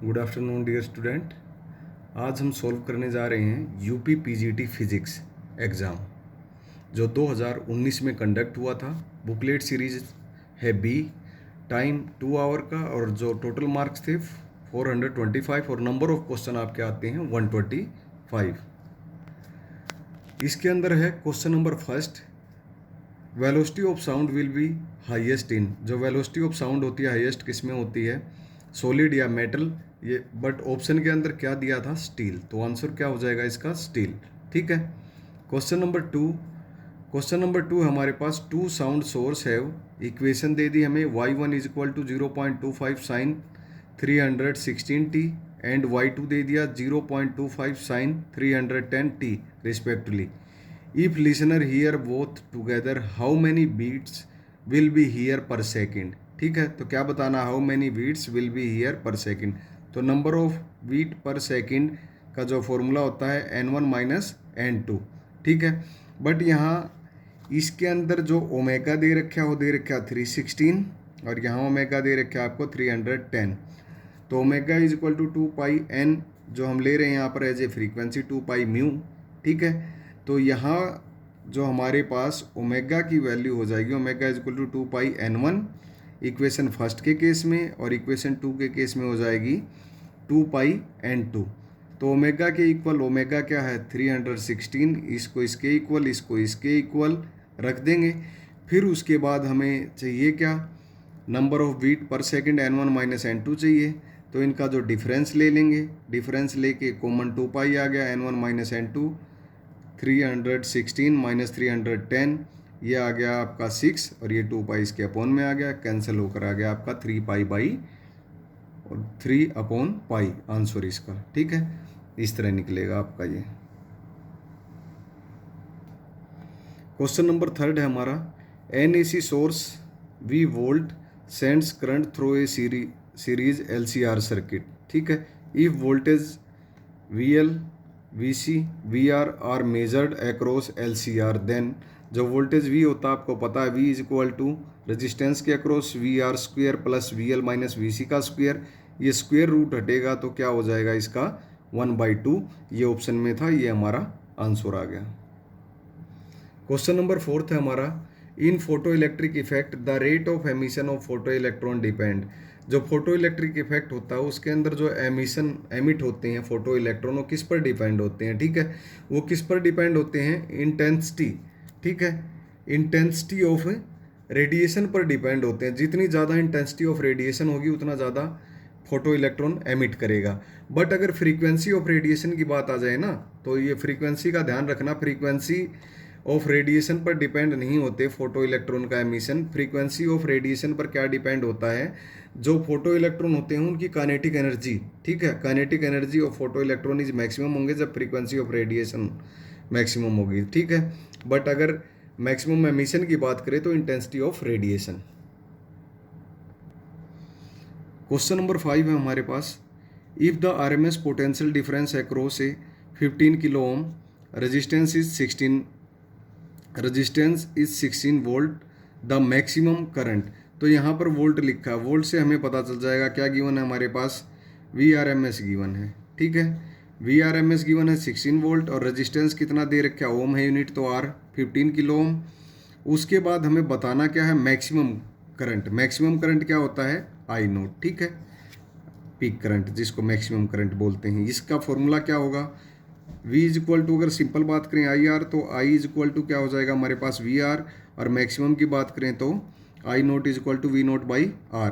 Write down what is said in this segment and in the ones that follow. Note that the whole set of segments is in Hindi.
Good afternoon dear student. आज हम सॉल्व करने जा रहे हैं यूपी पीजीटी फिजिक्स एग्ज़ाम जो 2019 में कंडक्ट हुआ था। बुकलेट सीरीज है बी, टाइम 2 आवर का, और जो टोटल मार्क्स थे 425 और नंबर ऑफ क्वेश्चन आपके आते हैं 125। इसके अंदर है question number first, velocity of sound will be highest in. जो वेलोसिटी ऑफ साउंड होती है हाईएस्ट किस में होती है, सॉलिड या मेटल। ये बट ऑप्शन के अंदर क्या दिया था, स्टील, तो आंसर क्या हो जाएगा इसका, स्टील। ठीक है। क्वेश्चन नंबर टू हमारे पास टू साउंड सोर्स है, इक्वेशन दे दी हमें y1 is equal to 0.25 sine 316t and y2 दे दिया 0.25 sine 310t respectively. If listener hear both together, how many beats will be hear per second? ठीक है, तो क्या बताना, how many beats will be hear per second। तो नंबर ऑफ बीट पर सेकंड का जो फॉर्मूला होता है n1 माइनस n2। ठीक है, बट यहाँ इसके अंदर जो ओमेगा दे रखा है वो दे रखा है 316 और यहाँ ओमेगा दे रखा है आपको 310। तो omega is equal to 2 pi n जो हम ले रहे हैं यहाँ पर as a frequency 2 pi mu. ठीक है, तो यहाँ जो हमारे पास ओमेगा की वैल्यू हो जाएगी, omega is equal to 2 pi n1 equation first के केस में, और इक्वेशन 2 के केस में हो जाएगी 2 पाई n2। तो ओमेगा के इक्वल ओमेगा क्या है 316, इसको इसके इक्वल, इसको इसके इक्वल रख देंगे। फिर उसके बाद हमें चाहिए क्या, नंबर ऑफ बीट पर सेकंड n1 माइनस n2 चाहिए। तो इनका जो डिफरेंस ले लेंगे, डिफरेंस लेके कॉमन 2 पाई आ गया, n1 माइनस n2 316 माइनस 310, ये आ गया आपका 6 और ये 2 पाई इसके अपॉन में आ गया, कैंसिल होकर आ गया आपका 3 पाई बाई और 3 अपॉन पाई आंसर इसका। ठीक है, इस तरह निकलेगा आपका ये। क्वेश्चन नंबर थर्ड है हमारा, an AC source V volt sends current through a series LCR circuit. ठीक है, if voltage VL VC VR are measured across LCR, then जो वोल्टेज V होता है आपको पता है, V is equal to resistance के across VR square plus VL minus VC का स्क्वेयर। ये स्क्वेयर रूट हटेगा तो क्या हो जाएगा इसका 1/2। ये ऑप्शन में था, ये हमारा आंसर आ गया। क्वेश्चन नंबर फोर्थ है हमारा, in photoelectric effect the rate of emission of photoelectron depend. जो फोटो इलेक्ट्रिक इफेक्ट होता है उसके अंदर जो एमिट होते हैं फोटो इलेक्ट्रॉन, वो किस पर डिपेंड होते हैं। ठीक है, वो किस पर डिपेंड होते हैं, इंटेंसिटी। ठीक है, इंटेंसिटी ऑफ रेडिएशन पर डिपेंड होते हैं। जितनी ज़्यादा इंटेंसिटी ऑफ रेडिएशन होगी उतना ज़्यादा फोटो इलेक्ट्रॉन एमिट करेगा। बट अगर फ्रीक्वेंसी ऑफ रेडिएशन की बात आ जाए ना, तो ये फ्रीक्वेंसी का ध्यान रखना, फ्रीक्वेंसी ऑफ रेडिएशन पर डिपेंड नहीं होते फोटो इलेक्ट्रॉन का एमिशन। फ्रीक्वेंसी ऑफ रेडिएशन पर क्या डिपेंड होता है, जो फोटो इलेक्ट्रॉन होते हैं उनकी काइनेटिक एनर्जी। ठीक है, kinetic energy of photo electron is maximum होंगे जब फ्रीक्वेंसी ऑफ रेडिएशन मैक्सिमम होगी। ठीक है, बट अगर मैक्सिमम एमिशन की बात करें तो intensity of radiation. Question number 5 है हमारे पास, if the RMS potential difference across a 15 kilo ohm resistance is 16 volt the maximum current. तो यहाँ पर वोल्ट लिखा है, वोल्ट से हमें पता चल जाएगा क्या गिवन है हमारे पास, VRMS गिवन है। ठीक है, VRMS गिवन है 16 वोल्ट और रेजिस्टेंस कितना दे रखा है, ओम है यूनिट, तो R 15 किलो ओम। उसके बाद हमें बताना क्या है, मैक्सिमम करंट। मैक्सिमम करंट क्या होता है, I0। ठीक है, पीक करंट जिसको मैक्सिमम करंट बोलते हैं। इसका फॉर्मूला क्या होगा, V इज इक्वल टू, अगर सिंपल बात करें IR, तो I इज इक्वल टू क्या हो जाएगा हमारे पास VR, और मैक्सिमम की बात करें तो I0 is equal to V0 by R।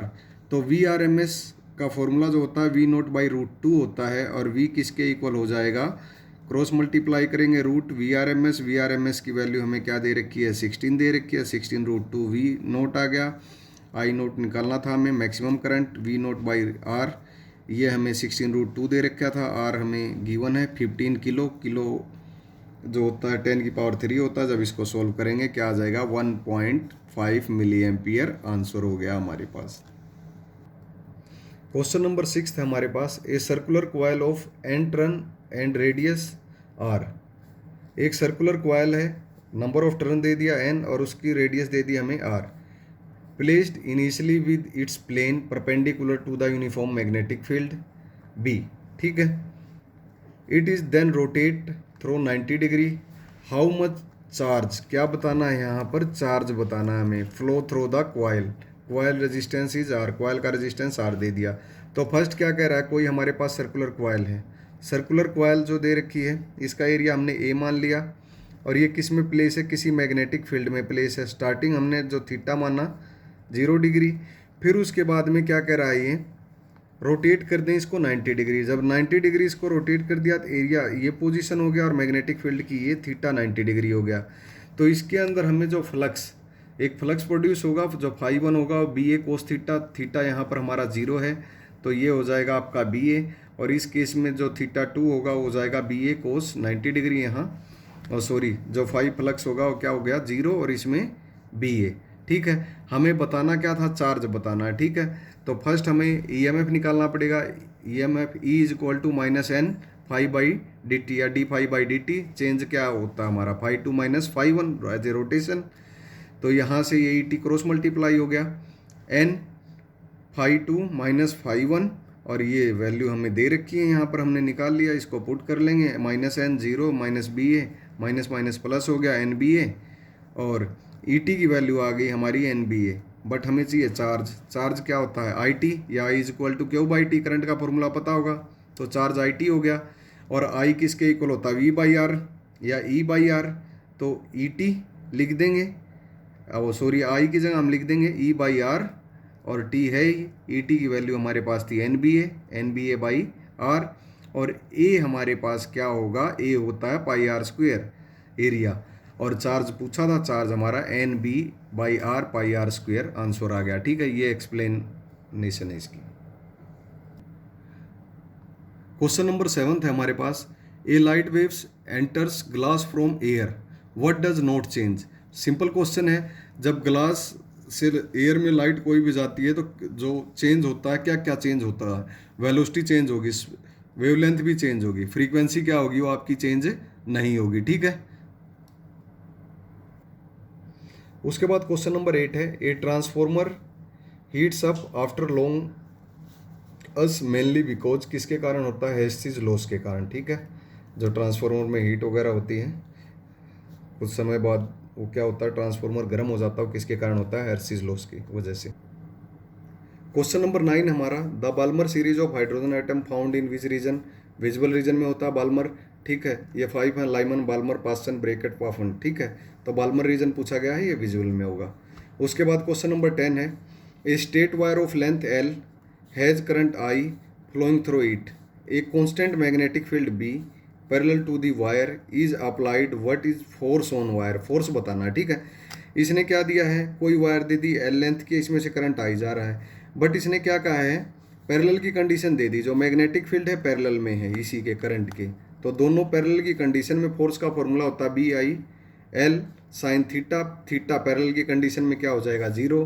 तो VRMS का फॉर्मूला जो होता है V0 बाई √2 होता है, और V किसके इक्वल हो जाएगा, क्रॉस मल्टीप्लाई करेंगे रूट VRMS। VRMS की वैल्यू हमें क्या दे रखी है, 16 दे रखी है, 16 √2 V0 आ गया। I0 निकालना था हमें, maximum current V0 by R, ये हमें 16 √2 दे रखा था, R हमें गिवन है 15 किलो। किलो जो होता है 10 की पावर 3 होता है। जब इसको सॉल्व करेंगे क्या आ जाएगा, 1.5 मिली एम्पियर आंसर हो गया हमारे पास। क्वेश्चन नंबर 6 है हमारे पास, a circular coil of n turn and radius R। एक सर्कुलर कॉइल है, नंबर ऑफ टर्न दे दिया n और उसकी रेडियस दे दी हमें R। Placed initially with its plane perpendicular to the uniform magnetic field. B, ठीक है। It is then rotate through 90 degree, how much charge, क्या बताना है यहाँ पर, चार्ज बताना है हमें, flow through the coil, coil resistance is are, coil का रेजिस्टेंस आर दे दिया। तो फर्स्ट क्या कह रहा है, कोई हमारे पास सर्कुलर कॉइल है, सर्कुलर कॉइल जो दे रखी है इसका एरिया हमने ए मान लिया, और ये किस में प्लेस है, किसी मैग्नेटिक फील्ड में प्लेस है। स्टार्टिंग हमने जो थीटा माना 0 डिग्री, फिर उसके बाद में क्या कह रहा है ये, रोटेट कर दें इसको 90 डिग्री। जब 90 डिग्री इसको रोटेट कर दिया तो एरिया ये पोजीशन हो गया और मैग्नेटिक फील्ड की ये थीटा 90 डिग्री हो गया। तो इसके अंदर हमें जो फ्लक्स, एक फ्लक्स प्रोड्यूस होगा जो φ1 होगा, बी ए कोस थीटा, थीटा यहाँ पर हमारा 0 है तो ये हो जाएगा आपका बी ए, और इस केस में जो थीटा 2 होगा वो हो जाएगा बी ए कोस 90 डिग्री यहाँ, और सॉरी जो फाई फ्लक्स होगा वो क्या हो गया 0, और इसमें बी ए, ठीक है। हमें बताना क्या था, चार्ज बताना है, ठीक है। तो फर्स्ट हमें ईएमएफ निकालना पड़ेगा, EMF E is equal to minus N phi by D T या D phi by D T, change क्या होता है हमारा φ2 माइनस φ1 एज ए रोटेशन। तो यहाँ से ये ई टी क्रॉस मल्टीप्लाई हो गया, एन φ2 माइनस φ1, और ये वैल्यू हमें दे रखी है यहाँ पर हमने निकाल लिया, इसको पुट कर लेंगे, माइनस एन 0 माइनस बी ए, माइनस माइनस प्लस हो गया एन बी ए, और ई टी की वैल्यू आ गई हमारी एन बी ए। बट हमें चाहिए चार्ज, चार्ज क्या होता है आई टी, या I is equal to Q by T, current का फॉर्मूला पता होगा, तो चार्ज आई टी हो गया। और आई किसके इक्वल होता है, वी बाई आर या ई बाई आर, तो ई टी लिख देंगे, वो सॉरी आई की जगह हम लिख देंगे ई बाई आर, और टी है ई टी की वैल्यू हमारे पास थी N B A by R, और ए हमारे पास क्या होगा, ए होता है पाई आर स्क्वेयर एरिया, और चार्ज पूछा था, चार्ज हमारा N B by R pi R square answer आ गया, ठीक है। ये एक्सप्लेनेशन है इसकी। क्वेश्चन नंबर 7 है हमारे पास, a light waves enters glass from air, what does not change. Simple question है, जब ग्लास से एयर में लाइट कोई भी जाती है तो जो चेंज होता है, क्या क्या चेंज होता है, वेलोसिटी चेंज होगी, वेवलेंथ भी चेंज होगी, फ्रीक्वेंसी क्या होगी वो आपकी चेंज नहीं होगी, ठीक है। उसके बाद क्वेश्चन नंबर 8 है, a transformer heats up after long use mainly because, किसके कारण होता है, हिस्टेरेसिस लॉस के कारण, ठीक है। जो ट्रांसफॉर्मर में हीट वगैरह होती है कुछ समय बाद वो क्या होता है, ट्रांसफॉर्मर गर्म हो जाता है, किसके कारण होता है, हिस्टेरेसिस लॉस की वजह से। क्वेश्चन नंबर 9 हमारा, the Balmer series of hydrogen item found in which region, visual region में होता है बाल्मर, ठीक है। ये 5 है, Lyman, Balmer, Paschen, Brackett, Pfund, ठीक है। तो बाल्मर रीजन पूछा गया है, ये विजुअल में होगा। उसके बाद क्वेश्चन नंबर 10 है, a straight wire of length L has current I flowing through it, a constant magnetic field B parallel to the wire is applied, what is force on wire, force बताना है, ठीक है। इसने क्या दिया है, कोई वायर दे दी एल लेंथ की, इसमें से करंट आई जा रहा है, बट इसने क्या कहा है, पैरेलल की कंडीशन दे दी, जो मैग्नेटिक फील्ड है पैरेलल में है इसी के करंट के, तो दोनों पैरेलल की कंडीशन में फोर्स का फॉर्मूला होता है B I L sine theta, theta parallel की कंडीशन में क्या हो जाएगा 0,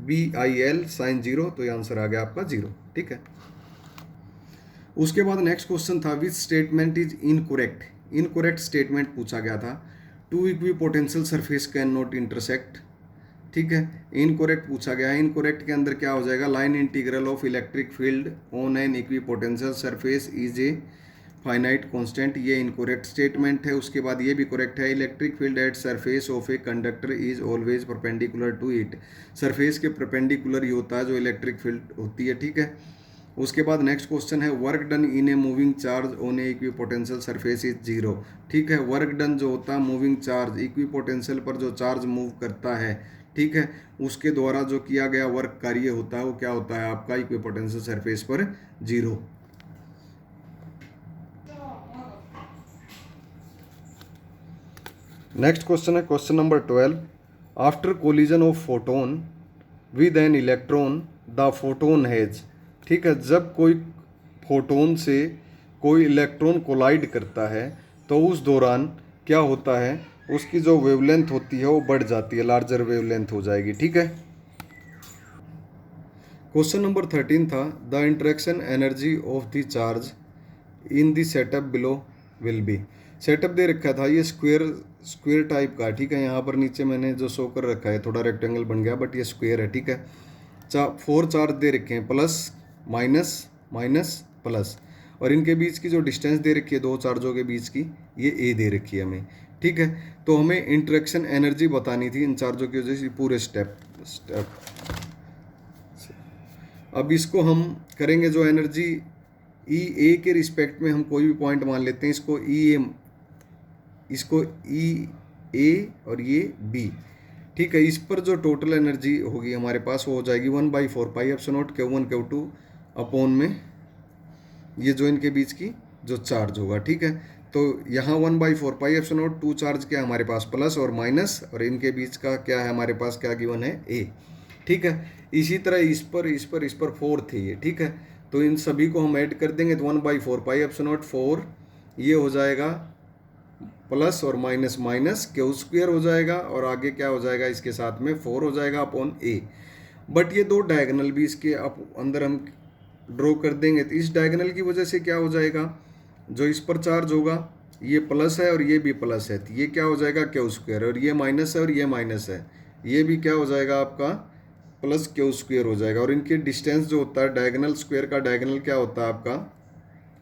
बी आई एल साइन 0, तो ये आंसर आ गया आपका 0, ठीक है। उसके बाद नेक्स्ट क्वेश्चन था, which statement is incorrect, incorrect statement पूछा गया था, two equipotential surface can not intersect, ठीक है। इनकरेक्ट पूछा गया है, इनकरेक्ट के अंदर क्या हो जाएगा, line integral of electric field on an equipotential surface is a finite constant, ये इनकरेक्ट स्टेटमेंट है। उसके बाद ये भी करेक्ट है, electric field at surface of a conductor is always perpendicular to it, surface के परपेंडिकुलर ही होता है जो इलेक्ट्रिक फील्ड होती है, ठीक है। उसके बाद नेक्स्ट क्वेश्चन है, work done in a moving charge on A equipotential surface is 0, ठीक है। वर्क डन जो होता है मूविंग चार्ज, इक्विपोटेंशियल पर जो चार्ज मूव करता है, ठीक है, उसके द्वारा जो किया गया वर्क कार्य होता है वो क्या होता है आपका, इक्विपोटेंशियल सरफेस पर 0। नेक्स्ट क्वेश्चन है question number 12, after collision of photon with an electron the photon has, ठीक है। जब कोई फोटोन से कोई इलेक्ट्रॉन कोलाइड करता है तो उस दौरान क्या होता है, उसकी जो वेवलेंथ होती है वो बढ़ जाती है, लार्जर वेवलेंथ हो जाएगी, ठीक है। क्वेश्चन नंबर 13 था, the interaction energy of the charge in the setup below will be, setup दे रखा था ये स्क्वायर टाइप का, ठीक है। यहाँ पर नीचे मैंने जो शो कर रखा है थोड़ा रेक्टेंगल बन गया, बट ये स्क्वायर है, ठीक है। 4 चार्ज दे रखे हैं, प्लस माइनस माइनस प्लस, और इनके बीच की जो डिस्टेंस दे रखी है दो चार्जों के बीच की, ये ए दे रखी है हमें, ठीक है। तो हमें इंटरेक्शन एनर्जी बतानी थी इन चार्जों की वजह से पूरे स्टेप। अब इसको हम करेंगे जो एनर्जी ई ए के रिस्पेक्ट में हम कोई भी पॉइंट मान लेते हैं, इसको ई ए, इसको ई ए और ये बी, ठीक है। इस पर जो टोटल एनर्जी होगी हमारे पास वो हो जाएगी 1/4 pi epsilon not Q1 Q2 upon में ये जो इनके बीच की जो चार्ज होगा, ठीक है। तो यहाँ 1/4 pi epsilon naught, two charge क्या है हमारे पास प्लस और माइनस, और इनके बीच का क्या है हमारे पास, क्या गिवन है, ए, ठीक है। इसी तरह इस पर 4 थे ये, ठीक है। तो इन सभी को हम ऐड कर देंगे तो 1/4 पाई एप्सिलॉन नॉट 4, ये हो जाएगा प्लस और माइनस माइनस क्यू स्क्वायर हो जाएगा, और आगे क्या हो जाएगा इसके साथ में 4 हो जाएगा अपॉन ए। बट ये दो डायगोनल भी इसके अंदर हम ड्रॉ कर देंगे, तो इस डायगोनल की वजह से क्या हो जाएगा, जो इस पर चार्ज होगा ये प्लस है और ये भी प्लस है, तो ये क्या हो जाएगा क्यू स्क्वायर, और ये माइनस है और ये माइनस है, ये भी क्या हो जाएगा आपका प्लस क्यू स्क्वायर हो जाएगा। और इनके डिस्टेंस जो होता है डायगोनल स्क्वायर का, डायगोनल क्या होता है आपका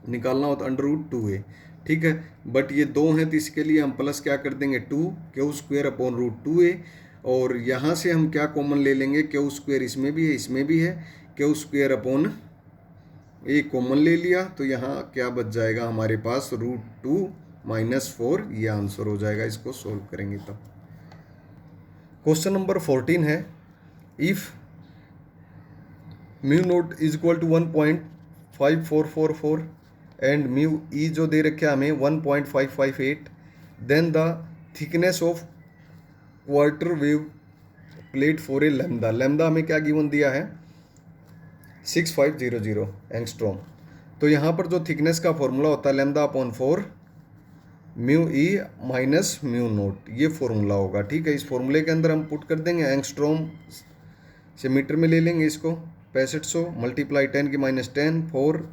निकालना होता है √2a, ठीक है। बट ये दो हैं तो इसके लिए हम प्लस क्या कर देंगे 2 क्यू स्क्वायर अपॉन √2a, और यहाँ से हम क्या कॉमन ले लेंगे, क्यू स्क्वायर इसमें भी है इसमें भी है, क्यू स्क्वायर अपॉन ए कॉमन ले लिया, तो यहाँ क्या बच जाएगा हमारे पास √2 - 4, ये आंसर हो जाएगा। इसको सोल्व करेंगे तब। क्वेश्चन नंबर 14 है, if mu naught is equal to 1.5444 and mu E जो दे रखे हमें 1.558, then the thickness of quarter wave plate for a lambda, lambda हमें क्या गिवन दिया है 6500 एंगस्ट्रॉम। तो यहाँ पर जो थिकनेस का फॉर्मूला होता है lambda upon 4 mu E minus mu naught, ये फॉर्मूला होगा, ठीक है। इस फॉर्मूले के अंदर हम पुट कर देंगे, एंगस्ट्रॉम से मीटर में ले लेंगे इसको, 6500 मल्टीप्लाई 10 की -10, 4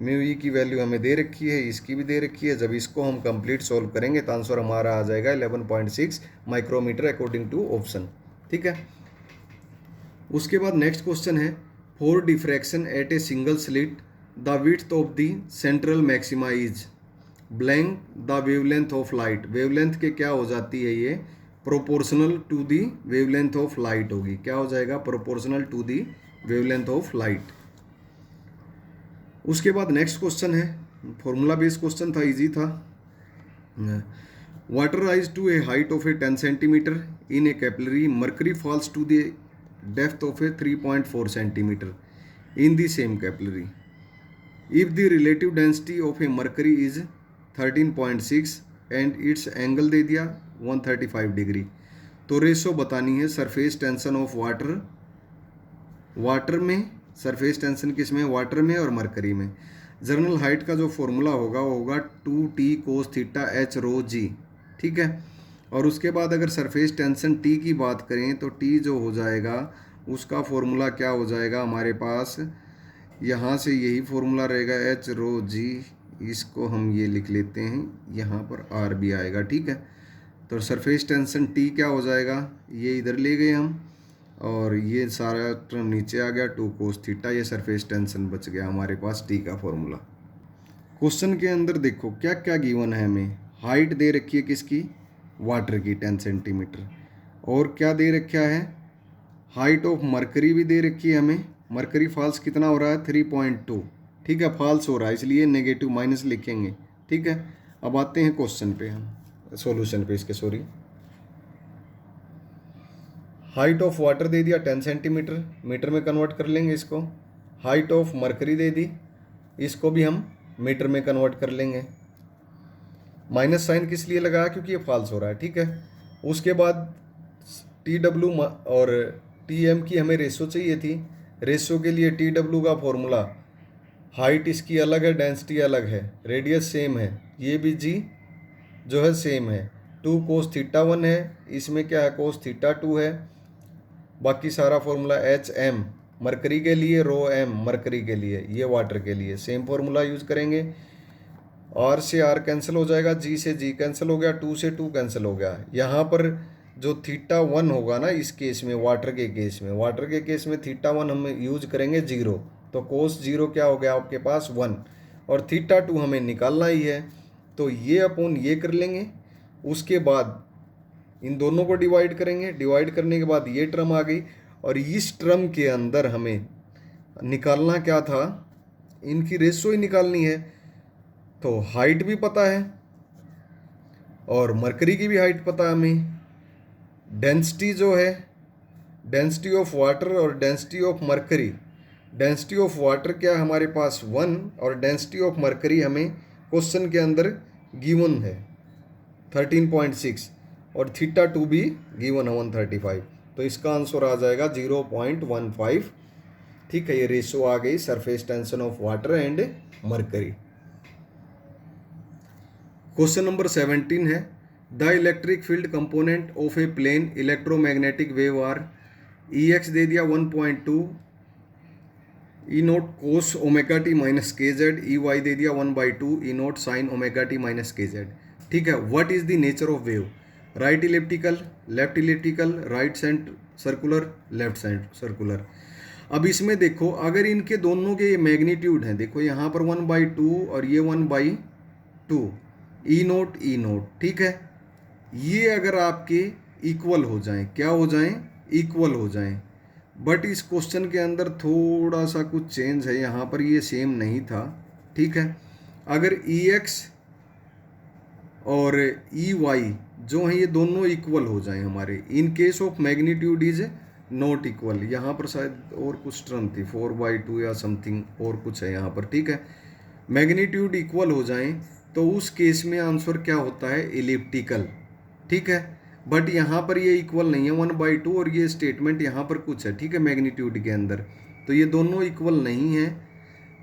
म्यू ई की वैल्यू हमें दे रखी है, इसकी भी दे रखी है। जब इसको हम कंप्लीट सोल्व करेंगे तो आंसर हमारा आ जाएगा 11.6 माइक्रोमीटर अकॉर्डिंग टू ऑप्शन, ठीक है। उसके बाद नेक्स्ट क्वेश्चन है, for diffraction at a single slit the width of the central maxima is blank the wavelength of light, wavelength के क्या हो जाती है ये proportional to the wavelength of light होगी, क्या हो जाएगा proportional to the wavelength of light. उसके बाद नेक्स्ट क्वेश्चन है, फॉर्मूला बेस्ड क्वेश्चन था, इजी था। Water rise to a height of a 10 centimetre in A capillary, mercury falls to the depth of a 3.4 centimetre in the same capillary, if the relative density of a mercury is 13.6 and its angle दे दिया 135 डिग्री। तो रेशो बतानी है surface tension of water, water में सरफेस टेंशन किस में, वाटर में और मरकरी में। जर्नल हाइट का जो फॉर्मूला होगा वो होगा 2t cos थीटा h रो जी, ठीक है। और उसके बाद अगर सरफेस टेंशन t की बात करें तो t जो हो जाएगा उसका फॉर्मूला क्या हो जाएगा हमारे पास, यहाँ से यही फॉर्मूला रहेगा h रो जी, इसको हम ये लिख लेते हैं, यहाँ पर r भी आएगा, ठीक है। तो सरफेस टेंशन t क्या हो जाएगा, ये इधर ले गए हम, और ये सारा टर्म नीचे आ गया 2 cos थीटा, ये सरफेस टेंशन बच गया हमारे पास टी का फॉर्मूला। क्वेश्चन के अंदर देखो क्या क्या गिवन है, हमें हाइट दे रखी है किसकी, वाटर की 10 सेंटीमीटर, और क्या दे रखा है हाइट ऑफ मरकरी भी दे रखी है हमें, मरकरी फॉल्स कितना हो रहा है 3.2, ठीक है, फॉल्स हो रहा है इसलिए नेगेटिव माइनस लिखेंगे, ठीक है। अब आते हैं क्वेश्चन पे, हम सॉल्यूशन पे इसके, सॉरी। हाइट ऑफ वाटर दे दिया 10 सेंटीमीटर, मीटर में कन्वर्ट कर लेंगे इसको। हाइट ऑफ मरकरी दे दी, इसको भी हम मीटर में कन्वर्ट कर लेंगे। माइनस साइन किस लिए लगाया, क्योंकि ये फॉल्स हो रहा है, ठीक है। उसके बाद TW और TM की हमें रेशो चाहिए थी, रेशो के लिए TW का फॉर्मूला, हाइट इसकी अलग है, डेंसिटी अलग है, रेडियस सेम है, ये भी जी जो है सेम है, 2 cos थीटा 1 है, इसमें क्या है cos थीटा 2 है। बाकी सारा फॉर्मूला HM मरकरी के लिए, रो M मरकरी के लिए, ये वाटर के लिए सेम फॉर्मूला यूज करेंगे। R से R कैंसिल हो जाएगा, G से G कैंसिल हो गया, 2 से 2 कैंसिल हो गया। यहाँ पर जो थीटा 1 होगा ना इस केस में, वाटर के केस में, वाटर के केस में थीटा 1 हम यूज करेंगे 0, तो कोस 0 क्या हो गया आपके पास 1, और थीटा 2 हमें निकालना ही है, तो ये अपोन ये कर लेंगे, उसके बाद इन दोनों को डिवाइड करेंगे, डिवाइड करने के बाद ये टर्म आ गई, और इस टर्म के अंदर हमें निकालना क्या था, इनकी रेशो ही निकालनी है। तो हाइट भी पता है और मरकरी की भी हाइट पता है हमें, डेंसिटी जो है, डेंसिटी ऑफ वाटर और density of mercury, density of water क्या है हमारे पास 1, और डेंसिटी ऑफ मरकरी हमें क्वेश्चन के अंदर गिवन है 13.6, और थीटा 2 भी गिवन है 135, तो इसका आंसर आ जाएगा 0.15। ठीक है, ये रेशो आ गई surface tension of water and mercury. Question number 17 है, the electric field component of a plane electromagnetic wave are EX दे दिया 1.2, E naught cos omega T minus K Z, EY दे दिया 1/2 E naught sine omega T minus K Z. ठीक है, what is the nature of wave, right elliptical, left elliptical, right cent circular, left cent circular. अब इसमें देखो, अगर इनके दोनों के मैग्नीट्यूड हैं, देखो यहाँ पर 1/2 और ये 1/2, ई नोट, ठीक है, ये अगर आपके इक्वल हो जाएं, क्या हो जाएं, इक्वल हो जाएं, बट इस क्वेश्चन के अंदर थोड़ा सा कुछ चेंज है, यहाँ पर ये सेम नहीं था। ठीक है, अगर EX और EY जो हैं ये दोनों इक्वल हो जाएं हमारे, in case of magnitude is not equal, यहाँ पर शायद और कुछ टर्म थी 4/2 या समथिंग और कुछ है यहाँ पर। ठीक है, मैग्नीट्यूड इक्वल हो जाएं तो उस केस में आंसर क्या होता है, इलिप्टिकल। ठीक है, बट यहाँ पर ये इक्वल नहीं है 1/2, और ये स्टेटमेंट यहाँ पर कुछ है। ठीक है, मैग्नीट्यूड के अंदर तो ये दोनों इक्वल नहीं है,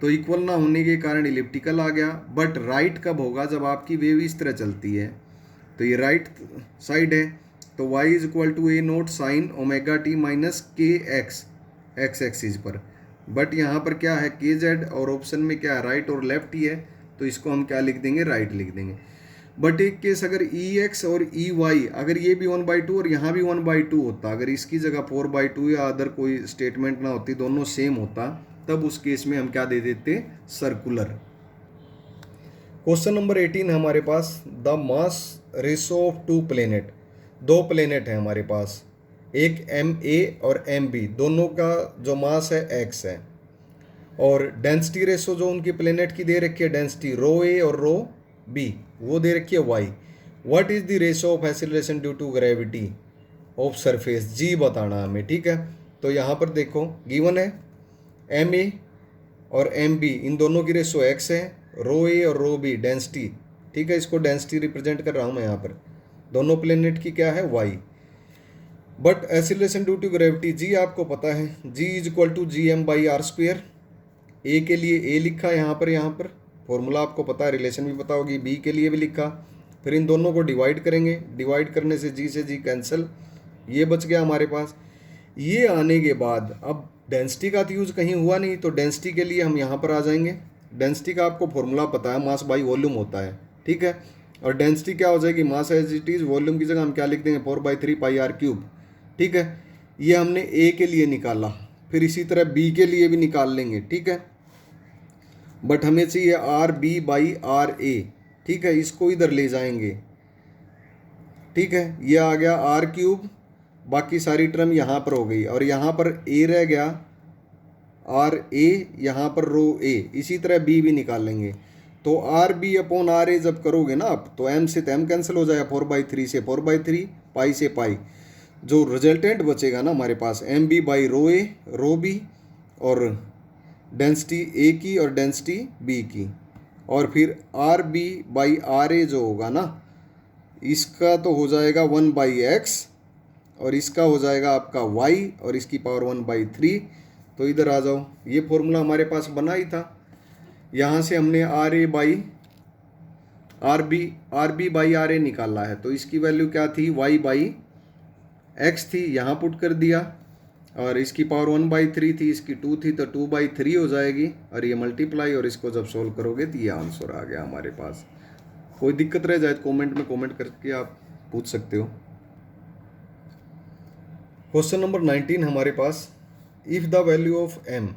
तो इक्वल ना होने के कारण इलिप्टिकल आ गया। बट राइट कब होगा, जब आपकी वेव इस तरह चलती है, तो ये राइट साइड है, तो y is equal to a naught sine omega T minus k x, x axis पर। बट यहाँ पर क्या है, के जेड, और ऑप्शन में क्या है, राइट और लेफ्ट ही है, तो इसको हम क्या लिख देंगे, राइट लिख देंगे। बट एक केस अगर EX और EY, अगर ये भी 1/2 और यहाँ भी 1/2 होता, अगर इसकी जगह 4/2 या अदर कोई स्टेटमेंट ना होती, दोनों सेम होता, तब उस केस में हम क्या दे देते, सर्कुलर। क्वेश्चन नंबर 18 है हमारे पास, the mass ratio of two planet, दो प्लेनेट है हमारे पास, एक MA और MB, दोनों का जो मास है X है, और डेंसिटी रेशो जो उनकी प्लेनेट की दे रखी है, डेंसिटी ρA और ρB वो दे रखी है Y। What is the ratio of acceleration due to gravity of surface, G बताना हमें। ठीक है, तो यहाँ पर देखो गिवन है MA और MB, इन दोनों की रेशो X है, ρA और ρB डेंसिटी। ठीक है, इसको डेंसिटी रिप्रेजेंट कर रहा हूँ मैं यहाँ पर, दोनों प्लेनेट की क्या है, Y। But acceleration due to gravity G आपको पता है, G is equal to GM/r²। A के लिए ए लिखा यहाँ पर फॉर्मूला आपको पता है, रिलेशन भी पता होगी, बी के लिए भी लिखा, फिर इन दोनों को डिवाइड करेंगे, डिवाइड करने से जी से जी कैंसिल, ये बच गया हमारे पास। ये आने के बाद अब डेंसिटी का तो यूज़ कहीं हुआ नहीं, तो डेंसिटी के लिए हम यहाँ पर आ जाएंगे। डेंसिटी का आपको फॉर्मूला पता है, मास बाई वॉल्यूम होता है। ठीक है, और डेंसिटी क्या हो जाएगी, mass as it is, volume की जगह हम क्या लिख देंगे, 4/3 πr³। ठीक है, ये हमने ए के लिए निकाला, फिर इसी तरह बी के लिए भी निकाल लेंगे। ठीक है, बट हमें चाहिए RB/RA। ठीक है, इसको इधर ले जाएंगे। ठीक है, ये आ गया r³, बाकी सारी टर्म यहाँ पर हो गई, और यहाँ पर A रह गया RA, यहाँ पर ρA, इसी तरह B भी निकाल लेंगे। तो RB/RA जब करोगे ना आप, तो M से तो M कैंसिल हो जाएगा, 4/3 से 4/3, पाई से पाई, जो रिजल्टेंट बचेगा ना हमारे पास MB/ρA, ρB, और डेंसिटी ए की और डेंसिटी बी की, और फिर RB/RA जो होगा ना, इसका तो हो जाएगा 1/x, और इसका हो जाएगा आपका y, और इसकी पावर 1/3। तो इधर आ जाओ, ये फॉर्मूला हमारे पास बना ही था, यहाँ से हमने RB/RA निकाला है, तो इसकी वैल्यू क्या थी, y/x थी, यहाँ पुट कर दिया, और इसकी पावर 1/3 थी, इसकी 2 थी, तो 2/3 हो जाएगी, और ये मल्टीप्लाई, और इसको जब सोल्व करोगे तो ये आंसर आ गया हमारे पास। कोई दिक्कत रह जाए तो कमेंट में कमेंट करके आप पूछ सकते हो। क्वेश्चन नंबर 19 हमारे पास, if the value of m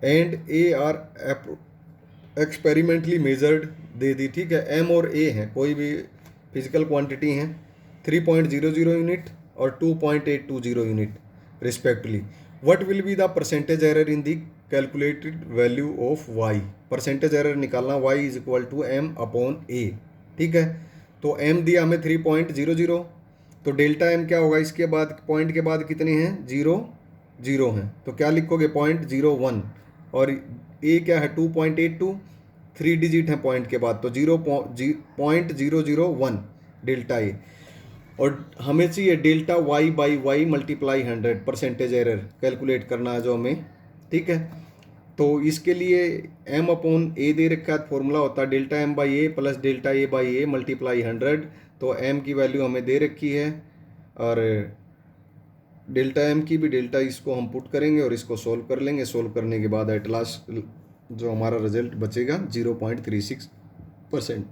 and a are experimentally measured दे दी, ठीक है। एम और ए हैं, कोई भी फिजिकल क्वांटिटी हैं, 3.00 यूनिट और 2.820 unit respectively. What will be the percentage error in the calculated value of Y. Percentage error निकालना, Y is equal to M upon A, ठीक है। तो एम दिया हमें 3.00, तो डेल्टा एम क्या होगा, इसके बाद पॉइंट के बाद कितने हैं, 0 हैं, तो क्या लिखोगे 0.01, और ए क्या है 2.82, 3 डिजिट है पॉइंट के बाद, तो 0.001 डेल्टा ए। और हमें चाहिए delta Y by Y multiply 100, percentage error calculate करना है जो हमें, ठीक है। तो इसके लिए एम अपॉन ए दे रखा है, फॉर्मूला होता है delta M by A plus delta A by A multiply 100। तो एम की वैल्यू हमें दे रखी है, और डेल्टा एम की भी, डेल्टा इसको हम पुट करेंगे और इसको सोल्व कर लेंगे। सोल्व करने के बाद एट लास्ट जो हमारा रिजल्ट बचेगा 0.36%।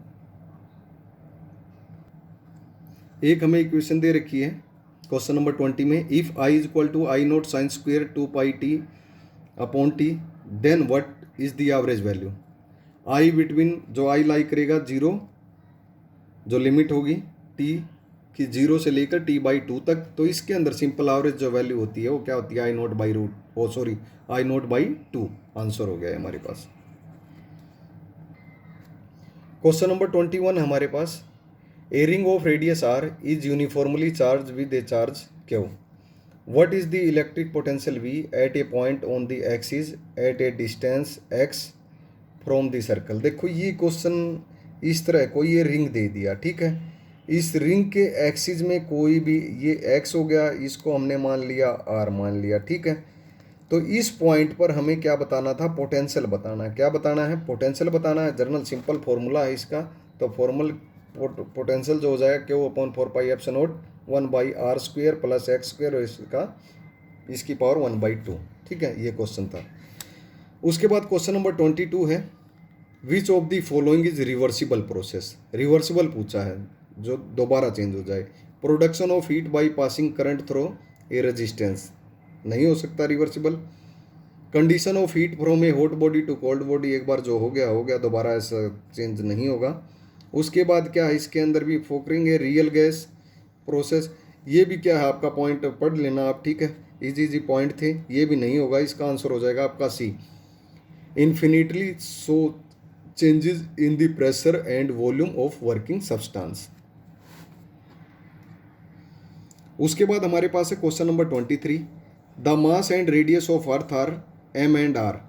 एक हमें इक्वेशन दे रखी है क्वेश्चन नंबर 20 में, if I is equal to I naught sine square 2 pi t upon T, then what is the average value. I between, जो आई लाई करेगा 0, जो लिमिट होगी टी की 0 से लेकर t/2 तक, तो इसके अंदर सिंपल एवरेज जो वैल्यू होती है वो क्या होती है, I naught by root, oh sorry I naught by 2। Answer हो गया है हमारे पास। क्वेश्चन नंबर 21 हमारे पास, a ring of radius R is uniformly charged with a charge Q. What is the electric potential V at a point on the axis at a distance x from the circle. देखो ये क्वेश्चन इस तरह, कोई ये रिंग दे दिया, ठीक है। इस रिंग के एक्सिस में कोई भी, ये x हो गया, इसको हमने मान लिया r मान लिया, ठीक है। तो इस पॉइंट पर हमें क्या बताना था, पोटेंशियल बताना है। क्या बताना है, पोटेंशियल बताना है। जर्नल सिंपल फॉर्मूला है इसका, तो फॉर्मल पोटेंशियल जो हो जाएगा Q upon 4πε0 1/r² plus x² और इसकी पावर 1/2, ठीक है। ये क्वेश्चन था। उसके बाद क्वेश्चन नंबर 22 है, which of the following is reversible process. Reversible पूछा है, जो दोबारा चेंज हो जाए। Production of heat by passing current through a resistance, नहीं हो सकता reversible. Conduction of heat from a hot body to cold body, एक बार जो हो गया हो गया, दोबारा ऐसा चेंज नहीं होगा। उसके बाद क्या है, इसके अंदर भी फोकरिंग है, रियल गैस प्रोसेस, ये भी क्या है आपका पॉइंट पढ़ लेना आप, ठीक है। इजी पॉइंट थे, ये भी नहीं होगा। इसका आंसर हो जाएगा आपका C, infinitely slow changes in the pressure and volume of working substance. उसके बाद हमारे पास है question number 23, the mass and radius of earth R M and R.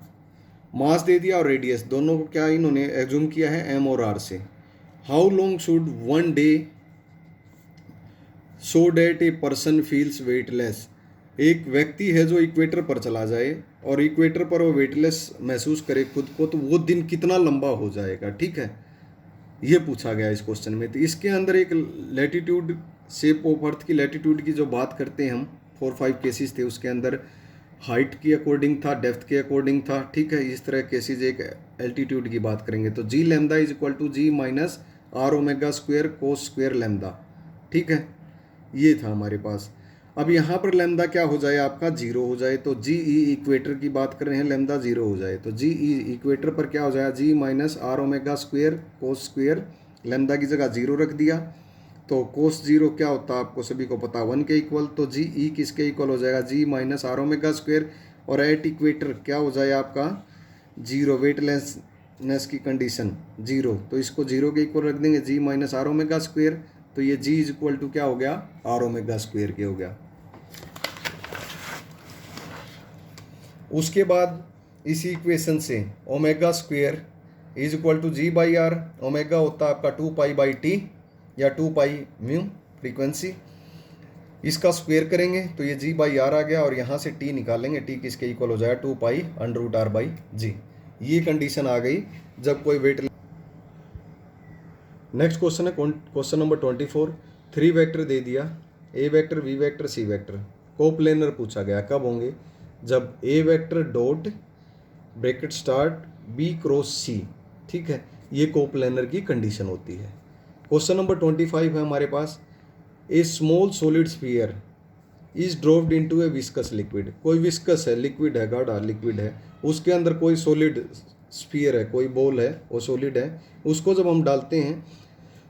Mass दे दिया और रेडियस, दोनों को क्या इन्होंने एज्यूम किया है एम और आर से। How long should one day so that a person feels weightless. एक व्यक्ति है जो इक्वेटर पर चला जाए और इक्वेटर पर वो वेटलेस महसूस करे खुद को, तो वो दिन कितना लंबा हो जाएगा, ठीक है। ये पूछा गया इस क्वेश्चन में। तो इसके अंदर एक लैटिट्यूड, शेप ऑफ अर्थ की लैटिट्यूड की जो बात करते हैं हम, 4-5 केसेस थे, उसके अंदर हाइट की अकॉर्डिंग था, डेप्थ के अकॉर्डिंग था, ठीक है। इस तरह केसेस एक एल्टीट्यूड की बात करेंगे, तो G lambda is equal to G minus R omega square cos square lambda, ठीक है। ये था हमारे पास। अब यहाँ पर लैम्डा क्या हो जाए आपका, 0 हो जाए, तो जी ई इक्वेटर की बात कर रहे हैं, लैम्डा 0 हो जाए, तो जी ई इक्वेटर पर क्या हो जाएगा, G minus R omega square cos square, lambda की जगह 0 रख दिया, तो कोस 0 क्या होता है आपको सभी को पता, 1 के इक्वल, तो जी ई किसके इक्वल हो जाएगा, G minus R omega square, और एट इक्वेटर क्या हो जाए आपका 0, वेटलेसनेस की कंडीशन 0, तो इसको 0 के इक्वल रख देंगे, जी माइनस आर ओमेगा स्क्वेयर, तो ये जी इज इक्वल टू क्या हो गया, आर ओमेगा स्क्वेयर के हो गया। उसके बाद इसी इक्वेशन से omega square is equal to G by R, omega होता है आपका 2π/t या 2π म्यू फ्रीक्वेंसी, इसका स्क्वेयर करेंगे तो ये जी बाई आर आ गया, और यहाँ से टी निकालेंगे, टी किसके इक्वल हो जाएगा 2π√r/g। ये कंडीशन आ गई जब कोई वेट। नेक्स्ट क्वेश्चन है क्वेश्चन नंबर 24, 3 वेक्टर दे दिया, A vector, B vector, C vector, coplanar पूछा गया। कब होंगे, जब A vector dot bracket start B cross C, ठीक है, ये कोप्लेनर की कंडीशन होती है। क्वेश्चन नंबर 25 है हमारे पास, a small solid sphere is dropped into a viscous liquid, कोई विस्कस है, लिक्विड है, गाढ़ा लिक्विड है, उसके अंदर कोई सॉलिड स्फीयर है, कोई बॉल है, वो सॉलिड है, उसको जब हम डालते हैं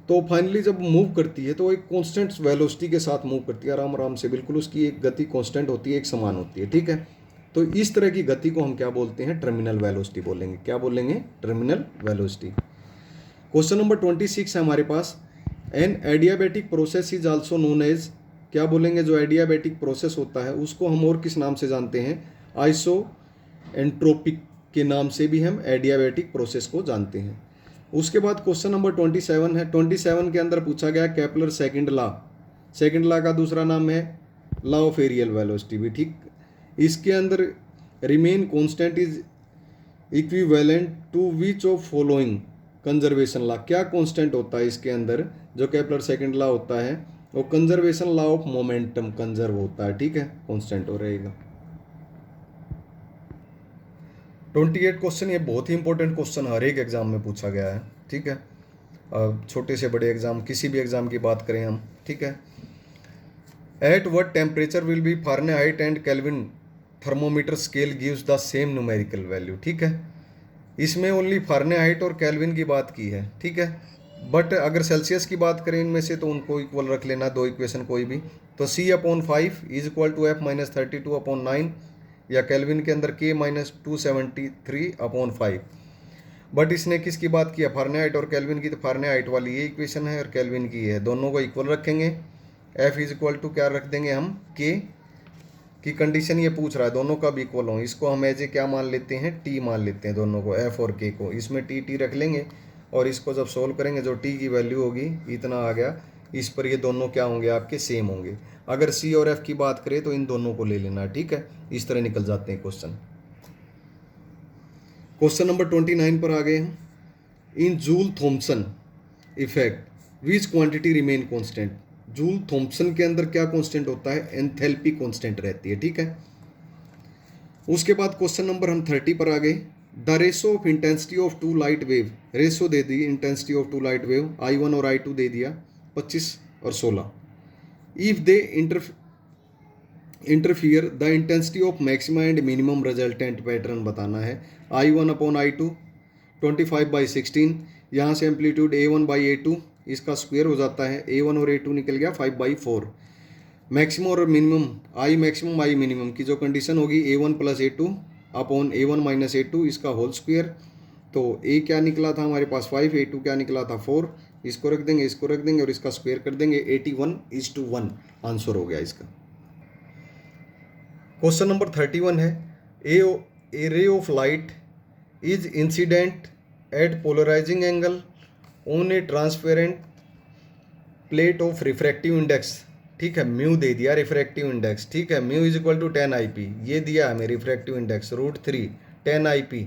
तो फाइनली जब मूव करती है तो एक कांस्टेंट वेलोसिटी के साथ मूव करती है, आराम आराम से, बिल्कुल उसकी एक गति कांस्टेंट होती है, एक समान होती है, ठीक है। तो इस तरह की गति को हम क्या बोलते हैं, टर्मिनल वेलोसिटी बोलेंगे। क्या बोलेंगे, टर्मिनल वेलोसिटी। क्वेश्चन नंबर 26 है हमारे पास, an adiabatic process is also known as, क्या बोलेंगे, जो एडियाबैटिक प्रोसेस होता है उसको हम और किस नाम से जानते हैं, आइसो एंट्रोपिक के नाम से भी हम एडियाबैटिक प्रोसेस को जानते हैं। उसके बाद क्वेश्चन नंबर 27 है। 27 के अंदर पूछा गया Kepler second law, second law का दूसरा नाम है लॉ ऑफ एरियल वेलोसिटी भी, ठीक। इसके अंदर remain constant is equivalent to which of following conservation law, क्या कांस्टेंट होता है इसके अंदर, जो केपलर सेकंड लॉ होता है वो conservation law of momentum conserve होता है, ठीक है, कांस्टेंट हो रहेगा। 28 क्वेश्चन, ये बहुत ही इंपॉर्टेंट क्वेश्चन हर एक एग्जाम में पूछा गया है, ठीक है, छोटे से बड़े एग्जाम, किसी भी एग्जाम की बात करें हम, ठीक है। At what temperature will be Fahrenheit and kelvin thermometer scale gives the same numerical value, ठीक है। इसमें ओनली फारेनहाइट और केल्विन की बात की है, ठीक है, बट अगर सेल्सियस की बात करें इनमें से तो उनको इक्वल रख लेना, दो इक्वेशन कोई भी, तो C/5 is equal to F-32/9, या केल्विन के अंदर K-273/5। बट इसने किसकी बात की है, फारेनहाइट और केल्विन की, तो फारेनहाइट वाली ये इक्वेशन है और केल्विन की है, दोनों को इक्वल रखेंगे। F इज इक्वल टू क्या रख देंगे हम, K की कंडीशन ये पूछ रहा है दोनों का भी इक्वल हो, इसको हम एज ए क्या मान लेते हैं, T मान लेते हैं, दोनों को F और K को, इसमें T रख लेंगे और इसको जब सोल्व करेंगे जो T की वैल्यू होगी इतना आ गया, इस पर ये दोनों क्या होंगे, आपके सेम होंगे। अगर C और F की बात करें तो इन दोनों को ले लेना, ठीक है, इस तरह निकल जाते हैं क्वेश्चन। क्वेश्चन नंबर 29 पर आ गए हैं। In joule Thompson effect which quantity remain constant, joule Thompson के अंदर क्या कांस्टेंट होता है, एंथैल्पी कांस्टेंट रहती है, ठीक है। उसके बाद क्वेश्चन नंबर हम 30 पर आ गए। The ratio of intensity of two light wave, ratio दे दी intensity of two light wave, I1 और I2 दे दिया 25 और 16। If they interfere the intensity of maximum and minimum resultant pattern बताना है, I1/I2 25/16, यहाँ से एम्पलीट्यूड A1/A2, इसका स्क्वायर हो जाता है, A1 और A2 निकल गया 5/4। मैक्सिमम और minimum, I maximum I minimum की जो कंडीशन होगी A1+A2/A1 - A2, इसका होल स्क्वायर, तो A क्या निकला था हमारे पास 5, A2 क्या निकला था 4, इसको रख देंगे, इसको रख देंगे और इसका स्क्वायर कर देंगे, 81:1 आंसर हो गया इसका। क्वेश्चन नंबर 31 है, a ray of light is incident at polarising angle on a transparent plate of refractive index, ठीक है, म्यू दे दिया रिफ्रैक्टिव इंडेक्स, ठीक है, mu is equal to 10 IP, ये दिया हमें रिफ्रैक्टिव इंडेक्स √3 10 IP,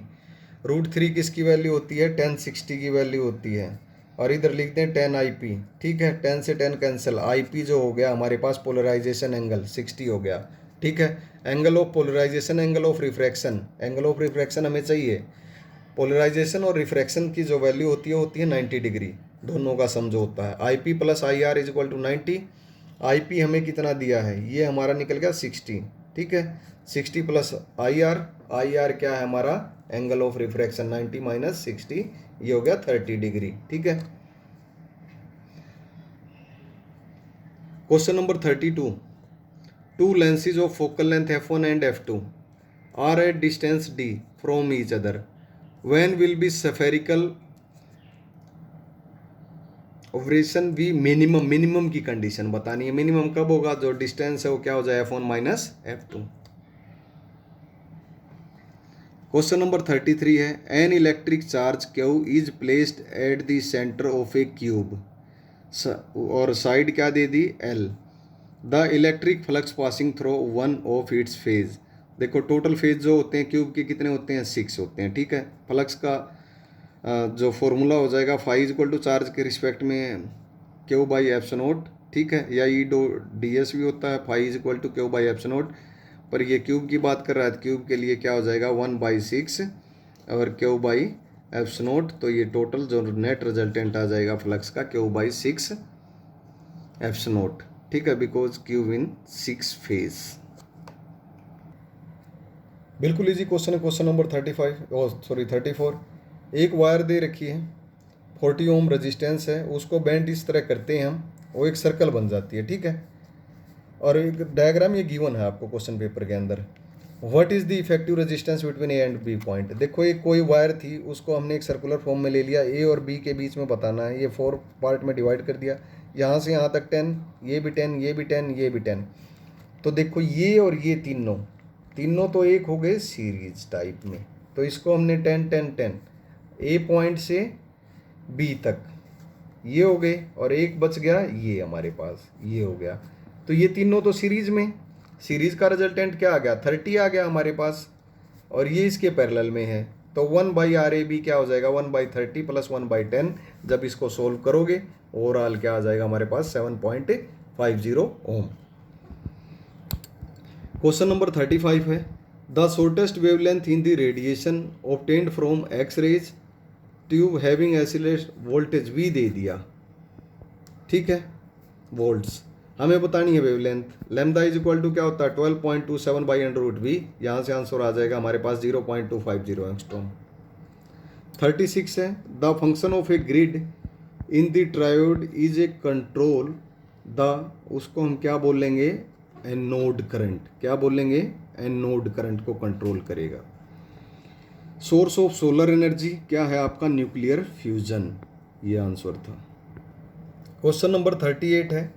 √3 किसकी वैल्यू होती है, 1060 की वैल्यू होती है, और इधर लिखते हैं 10 IP, ठीक है, 10 से 10 कैंसिल, IP जो हो गया हमारे पास पोलराइजेशन एंगल 60 हो गया, ठीक है। Angle of polarisation, angle of refraction, angle of refraction हमें चाहिए, पोलराइजेशन और रिफ्रैक्शन की जो वैल्यू होती है 90 डिग्री, दोनों का सम जो होता है, IP + IR is equal to 90। IP हमें कितना दिया है, ये हमारा निकल गया 60, ठीक है, 60 + IR, IR क्या है हमारा, एंगल ऑफ रिफ्रैक्शन, 90 - 60, ये हो गया 30 डिग्री, ठीक है। Question number 32, two lenses of focal length F1 and F2 are at distance D from each other, when will be spherical operation भी मिनिमम, मिनिमम की कंडीशन बतानी है, मिनिमम कब होगा, जो डिस्टेंस है वो क्या हो जाए, F1 - F2। क्वेश्चन नंबर 33 है, an electric charge Q is placed at the centre of A cube, और साइड क्या दे दी L, the electric flux passing through one of its phase, देखो टोटल फेज जो होते हैं क्यूब के कितने होते हैं, 6 होते हैं, ठीक है। फ्लक्स का जो फॉर्मूला हो जाएगा phi is equal to charge के रिस्पेक्ट में Q/ε0, ठीक है, या E/ds भी होता है, phi is equal to Q/ε0, पर ये क्यूब की बात कर रहा है, क्यूब के लिए क्या हो जाएगा 1/6 और Q/ε0, तो ये टोटल जो नेट रिजल्टेंट आ जाएगा फ्लक्स का Q/6 ε0, ठीक है, बिकॉज क्यूब इन 6 फेज। बिल्कुल इजी क्वेश्चन है क्वेश्चन नंबर 34। एक वायर दे रखी है, 40 ओम रेजिस्टेंस है, उसको बेंड इस तरह करते हैं हम, वो एक सर्कल बन जाती है, ठीक है। और एक डायग्राम ये गिवन है आपको क्वेश्चन पेपर के अंदर। What is the effective resistance between A and B point. देखो एक कोई वायर थी, उसको हमने एक सर्कुलर फॉर्म में ले लिया, ए और बी के बीच में बताना है, ये 4 पार्ट में डिवाइड कर दिया, यहाँ से यहाँ तक 10, ये भी 10, ये भी 10, ये भी 10। तो देखो ये और ये तीनों तो एक हो गए सीरीज टाइप में, तो इसको हमने 10 10 10 ए पॉइंट से बी तक ये हो गए, और एक बच गया ये हमारे पास, ये हो गया। तो ये तीनों तो सीरीज में, सीरीज का रिजल्टेंट क्या आ गया, 30 आ गया हमारे पास, और ये इसके पैरेलल में है। तो 1/RAB क्या हो जाएगा, 1/30 प्लस 1/10। जब इसको सोल्व करोगे ओवरऑल क्या आ जाएगा हमारे पास, 7.50 ओम। क्वेश्चन नंबर 35 है, the shortest wavelength in the radiation obtained from X rays tube having accelerate voltage V दे दिया, ठीक है, वोल्ट्स हमें बतानी है wavelength. Lambda is equal to क्या होता है, 12.27/√V। यहाँ से आंसर आ जाएगा हमारे पास 0.250 एंगस्ट्रॉम। 36 है, the function of a grid in the triode is a control the, उसको हम क्या बोलेंगे, एनोड करंट। क्या बोलेंगे, एनोड करंट को कंट्रोल करेगा। सोर्स ऑफ सोलर एनर्जी क्या है आपका, न्यूक्लियर फ्यूजन, ये आंसर था। क्वेश्चन नंबर 38 है,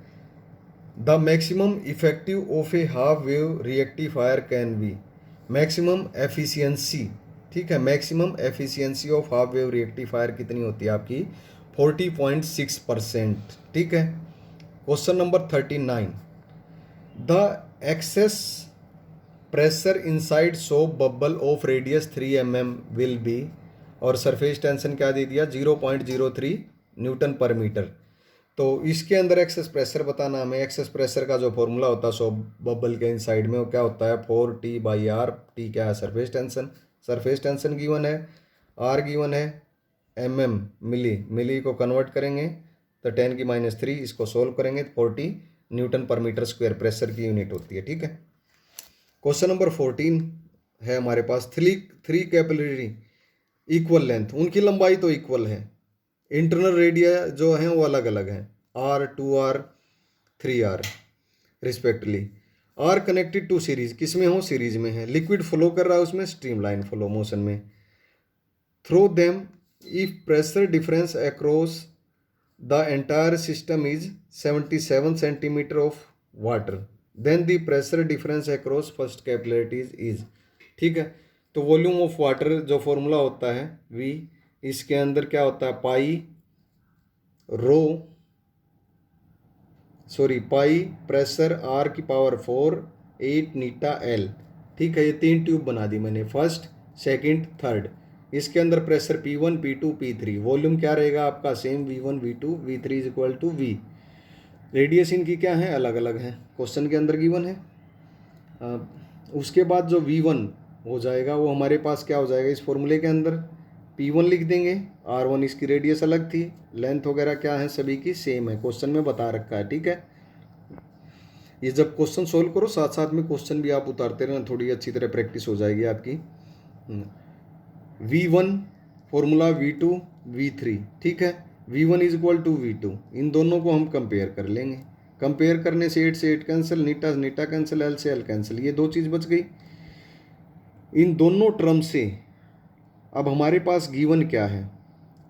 the maximum effective of a half wave rectifier can be. Maximum efficiency, ठीक है, maximum efficiency of half wave rectifier कितनी होती है आपकी, 40.6%, ठीक है। Question number 39, the excess pressure inside soap bubble of radius 3 mm will be, और सरफेस टेंशन क्या दे दिया, 0.03 न्यूटन पर मीटर। तो इसके अंदर एक्सेस प्रेशर बताना हमें। एक्सेस प्रेशर का जो फॉर्मूला होता है सोप बबल के इनसाइड में, वो क्या होता है, 4T/R। टी क्या है, surface tension, surface tension given है, R गिवन है, mm मिली को कन्वर्ट करेंगे तो 10⁻3, इसको सोल्व करेंगे तो 40 Newton per metre square pressure की यूनिट होती है, ठीक है। क्वेश्चन नंबर 14 है हमारे पास, थ्री कैपिलरी इक्वल लेंथ, उनकी लंबाई तो इक्वल है, इंटरनल रेडिया जो हैं वो अलग अलग हैं, R 2R 3R respectively. Are connected to series, किस में हो, सीरीज में है। लिक्विड फ्लो कर रहा है उसमें, स्ट्रीमलाइन फ्लो मोशन में। Throw them if pressure difference across the entire system is 77 centimetre of water, then the pressure difference across first capillaries is, ठीक है। तो वॉल्यूम ऑफ वाटर जो फॉर्मूला होता है V, इसके अंदर क्या होता है, पाई प्रेशर R की पावर 4 8 नीटा L, ठीक है। ये 3 ट्यूब बना दी मैंने, फर्स्ट सेकंड थर्ड। इसके अंदर pressure P1 P2 P3, volume क्या रहेगा आपका, same V1 V2 V3 is equal to V। Radius इनकी क्या है, अलग अलग है, क्वेश्चन के अंदर गिवन है। उसके बाद जो V1 हो जाएगा वो हमारे पास क्या हो जाएगा, इस फॉर्मूले के अंदर P1 लिख देंगे, R1 इसकी रेडियस अलग थी, लेंथ वगैरह क्या है सभी की सेम है, क्वेश्चन में बता रखा है, ठीक है। ये जब क्वेश्चन सोल्व करो साथ साथ में क्वेश्चन भी आप उतारते रहना, थोड़ी अच्छी तरह प्रैक्टिस हो जाएगी आपकी। V1 फॉर्मूला V2 V3, ठीक है। V1 is equal to V2, इन दोनों को हम कंपेयर कर लेंगे। कंपेयर करने से 8 से 8 कैंसिल, नीटा कैंसिल, L से L कैंसिल, ये 2 चीज़ बच गई। इन दोनों टर्म से अब हमारे पास गिवन क्या है,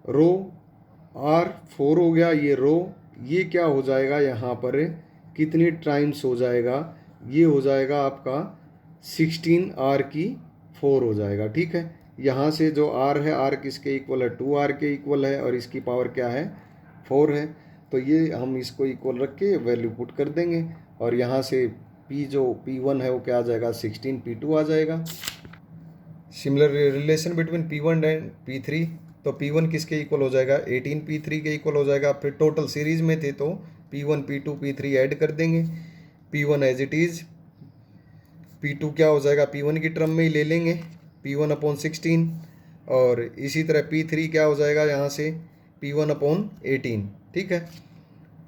रो R4 हो गया, ये रो, ये क्या हो जाएगा यहाँ पर, कितनी टाइम्स हो जाएगा, ये हो जाएगा आपका 16R की 4 हो जाएगा, ठीक है। यहाँ से जो R है, R किसके इक्वल है, 2R के इक्वल है, और इसकी पावर क्या है, 4 है। तो ये हम इसको इक्वल रख के वैल्यू पुट कर देंगे, और यहाँ से P जो P1 है वो क्या आ जाएगा, 16 P2 आ जाएगा। Similar relation between P1 and P3, तो P1 किसके इक्वल हो जाएगा, 18 P3 के इक्वल हो जाएगा। फिर टोटल सीरीज में थे तो P1 P2 P3 ऐड कर देंगे, P1 as it is, P2 क्या हो जाएगा, P1 की टर्म में ही ले लेंगे, P1/16, और इसी तरह P3 क्या हो जाएगा यहाँ से, P1/18, ठीक है।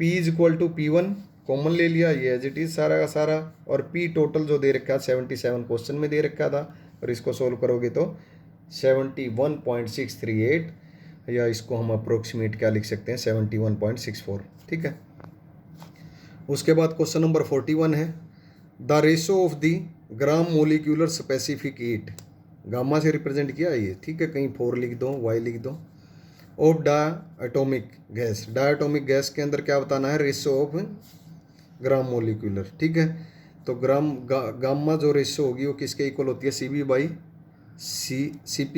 P is equal to P1 common ले लिया, ये एज इट इज़ सारा का सारा। और पी टोटल जो दे रखा है 77 क्वेश्चन में दे रखा था, और इसको सोल्व करोगे तो 71.638, या इसको हम अप्रोक्सीमेट क्या लिख सकते हैं 71.64। ठीक है। उसके बाद क्वेश्चन नंबर 41 है, the ratio of the gram molecular specific heat, gamma से रिप्रेजेंट किया है ये। ठीक है, कहीं 4 लिख दो, वाई लिख दो। Of diatomic gas, diatomic gas के अंदर क्या बताना है, रेशो ऑफ ग्राम मोलिक्यूलर। ठीक है, तो गामा जो रेशो होगी वो किसके इक्वल होती है, C P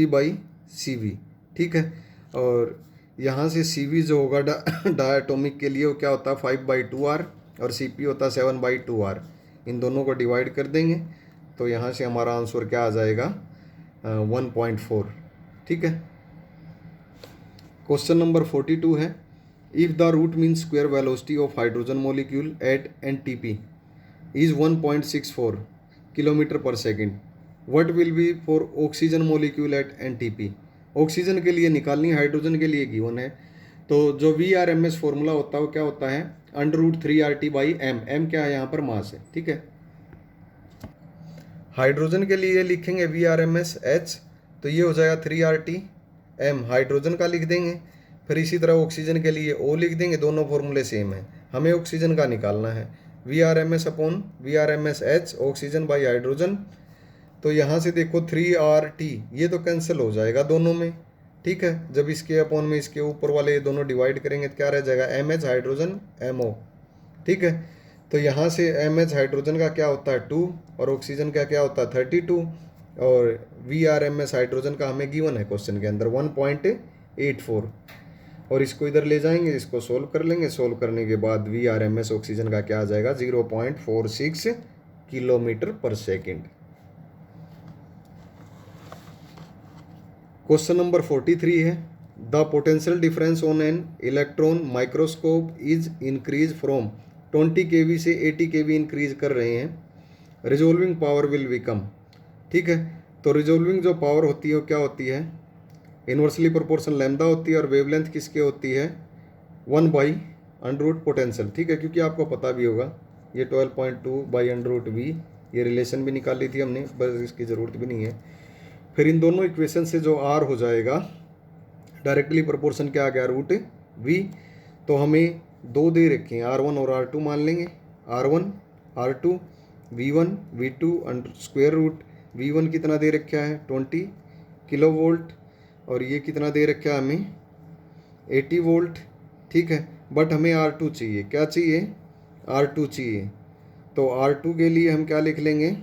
by C V. ठीक है, और यहाँ से सी वी जो होगा डायटोमिक के लिए वो क्या होता है 5/2R, और सी पी होता है 7/2R। इन दोनों को डिवाइड कर देंगे तो यहाँ से हमारा आंसर क्या आ जाएगा 1.4। ठीक है। क्वेश्चन नंबर 42 है, if the root mean square velocity of hydrogen molecule at NTP is 1.64 kilometre per second, what will be for oxygen molecule at NTP। Oxygen के लिए निकालनी, हाइड्रोजन के लिए गिवन है। तो जो VRMS फॉर्मूला होता है वो क्या होता है, √3RT/m। m क्या है यहाँ पर, मास है। ठीक है, हाइड्रोजन के लिए लिखेंगे VRMS H, तो ये हो जाएगा 3RT/m, हाइड्रोजन का लिख देंगे। फिर इसी तरह ऑक्सीजन के लिए O लिख देंगे, दोनों फॉर्मूले सेम है, हमें ऑक्सीजन का निकालना है। VRMS H, oxygen by hydrogen. तो यहाँ से देखो 3RT, ये तो कैंसिल हो जाएगा दोनों में। ठीक है, जब इसके अपॉन में इसके ऊपर वाले ये दोनों डिवाइड करेंगे तो क्या रह जाएगा, MH हाइड्रोजन MO। ठीक है, तो यहाँ से MH हाइड्रोजन का क्या होता है 2, और ऑक्सीजन का क्या होता है 32, और VRMS हाइड्रोजन का हमें गिवन है क्वेश्चन के अंदर 1.84। और इसको इधर ले जाएंगे, इसको सोल्व कर लेंगे। सोल्व करने के बाद VRMS ऑक्सीजन का क्या आ जाएगा 0.46 kilometre per second. Question number 43 है, the potential difference on an electron microscope is increase from 20 kV से 80 kV इंक्रीज कर रहे हैं, रिजोल्विंग पावर विल बिकम। ठीक है, तो रिजोल्विंग जो पावर होती है वो क्या होती है, इन्वर्सली प्रोपोर्शनल लैम्डा होती है, और वेवलेंथ किसके होती है 1/√. पोटेंशियल। ठीक है, क्योंकि आपको पता भी होगा ये 12.2/√V, ये रिलेशन भी निकाल ली थी हमने, बस इसकी ज़रूरत भी नहीं है। फिर इन दोनों इक्वेशन से जो R हो जाएगा डायरेक्टली प्रोपोर्शन क्या आ गया √V। तो हमें दो दे रखे हैं, R1 और R2 मान लेंगे, R1 R2 V1 V2 square root. V1 कितना दे रखा है 20 किलो वोल्ट, और ये कितना दे रखा है हमें 80 वोल्ट। ठीक है, बट हमें R2 चाहिए, क्या चाहिए R2 चाहिए। तो R2 के लिए हम क्या लिख लेंगे,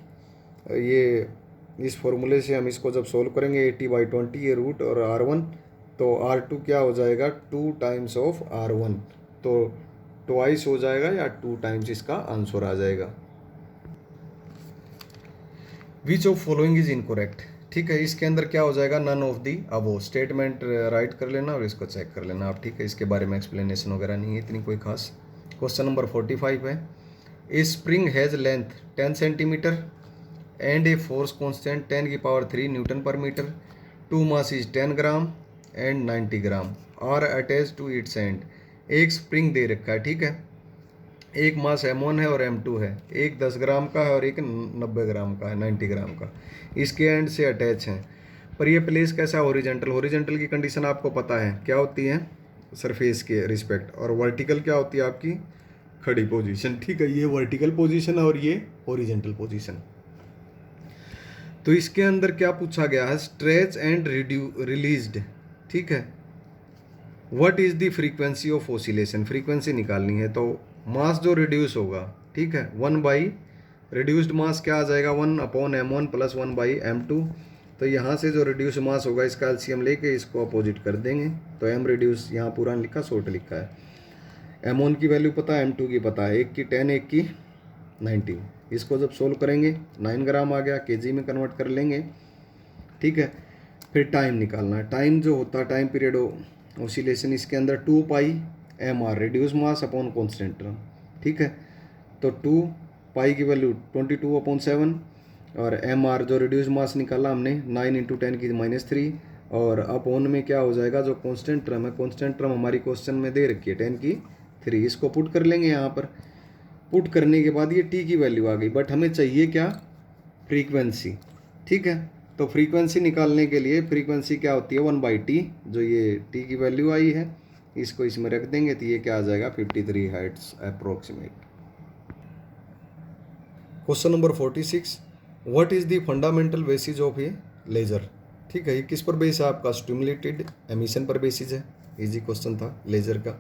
ये इस फॉर्मूले से हम इसको जब सोल्व करेंगे 80/20 ये रूट, और R1, तो R2 क्या हो जाएगा 2 टाइम्स ऑफ R1, तो ट्वाइस हो जाएगा या 2 टाइम्स इसका आंसर आ जाएगा। Which of following is incorrect. ठीक है, इसके अंदर क्या हो जाएगा none of the above. Statement write कर लेना और इसको चेक कर लेना आप। ठीक है, इसके बारे में एक्सप्लेनेशन वगैरह नहीं है इतनी कोई खास। क्वेश्चन नंबर 45 है, a spring has length 10 centimetre and a force constant 10⁻³ newton per metre, two mass is 10 gram and 90 gram are attach to its end. एक स्प्रिंग दे रखा है। ठीक है, एक मास M1 है और M2 है, एक 10 ग्राम का है और एक 90 ग्राम का है, 90 ग्राम का, इसके एंड से अटैच हैं। पर ये प्लेस कैसा है हॉरिजेंटल। हॉरिजेंटल की कंडीशन आपको पता है क्या होती है सरफेस के रिस्पेक्ट, और वर्टिकल क्या होती है आपकी खड़ी पोजीशन। ठीक है, ये वर्टिकल पोजीशन है और ये हॉरिजेंटल पोजीशन। तो इसके अंदर क्या पूछा गया है, स्ट्रेच एंड रिलीज्ड। ठीक है, what is the frequency of oscillation, frequency निकालनी है। तो मास जो रिड्यूस होगा, ठीक है, 1 रिड्यूस्ड मास क्या आ जाएगा 1/m1 + 1/m2। तो यहाँ से जो रिड्यूस मास होगा इसका एलसीएम लेके इसको अपोजिट कर देंगे, तो m रिड्यूस यहाँ पूरा लिखा शॉर्ट लिखा है। m1 की वैल्यू पता है, m2 की पता है, एक की 10 एक की 90। इसको जब सोल्व करेंगे 9 ग्राम आ गया, केजी में कन्वर्ट कर लेंगे। ठीक है, फिर टाइम निकालना है। टाइम जो होता है टाइम पीरियड ऑसिलेशन, इसके अंदर 2πmr reduce mass upon constant term. ठीक है, तो 2π की वैल्यू 22/7, और mr जो रिड्यूस मास निकाला हमने 9 × 10⁻³ और अपॉन में क्या हो जाएगा जो कॉन्स्टेंट टर्म है, कॉन्स्टेंट टर्म हमारी क्वेश्चन में दे रखी है 10⁻³। इसको पुट कर लेंगे यहाँ पर, पुट करने के बाद ये टी की वैल्यू आ गई, बट हमें चाहिए क्या, फ्रीक्वेंसी। ठीक है, तो फ्रीक्वेंसी निकालने के लिए फ्रीक्वेंसी क्या होती है 1/t, जो ये टी की वैल्यू आई है इसको इसमें रख देंगे तो ये क्या आ जाएगा 53 hertz approximate. Question number 46, what is the fundamental basis of a laser. ठीक है, ये किस पर बेस है आपका, स्टिमुलेटेड एमिशन पर बेसिस है, इजी क्वेश्चन था लेजर का।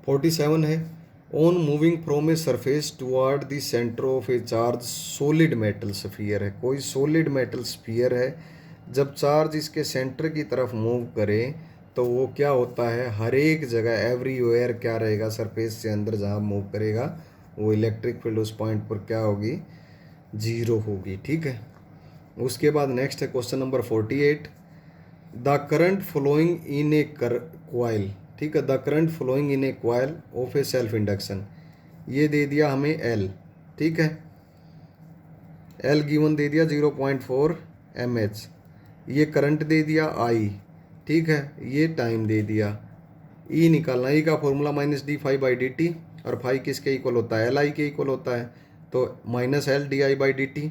47 है, on moving from a surface toward the centre of a charge solid metal sphere है, कोई सॉलिड मेटल स्फीयर है, जब चार्ज इसके सेंटर की तरफ मूव करे तो वो क्या होता है, हर एक जगह एवरीवेयर क्या रहेगा, सरफेस से अंदर जहाँ मूव करेगा वो इलेक्ट्रिक फील्ड उस पॉइंट पर क्या होगी, जीरो होगी। ठीक है, उसके बाद नेक्स्ट है question number 48, the current flowing in a coil. ठीक है, the current flowing in a coil of a self induction, ये दे दिया हमें एल। ठीक है, एल गिवन दे दिया 0.4 mH, ये करंट दे दिया आई। ठीक है, ये टाइम दे दिया, ई निकालना, ई का फॉर्मूला -d∅/dt, और फाई किसके इक्वल होता है, LI के इक्वल होता है, तो -L/di/dt,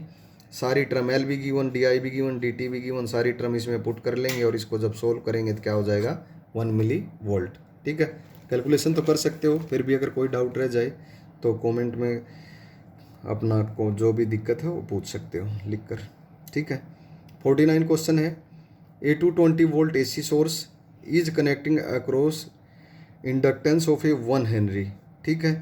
सारी टर्म एल भी गिवन, डी आई भी गिवन, डी टी भी गिवन, सारी टर्म इसमें पुट कर लेंगे और इसको जब सोल्व करेंगे तो क्या हो जाएगा 1 मिली वोल्ट। ठीक है, कैलकुलेशन तो कर सकते हो, फिर भी अगर कोई डाउट रह जाए तो कमेंट में अपना को जो भी दिक्कत है वो पूछ सकते हो लिख कर। ठीक है, 49 क्वेश्चन है, a 220 volt AC source is connecting across inductance of a 1 henry. ठीक है,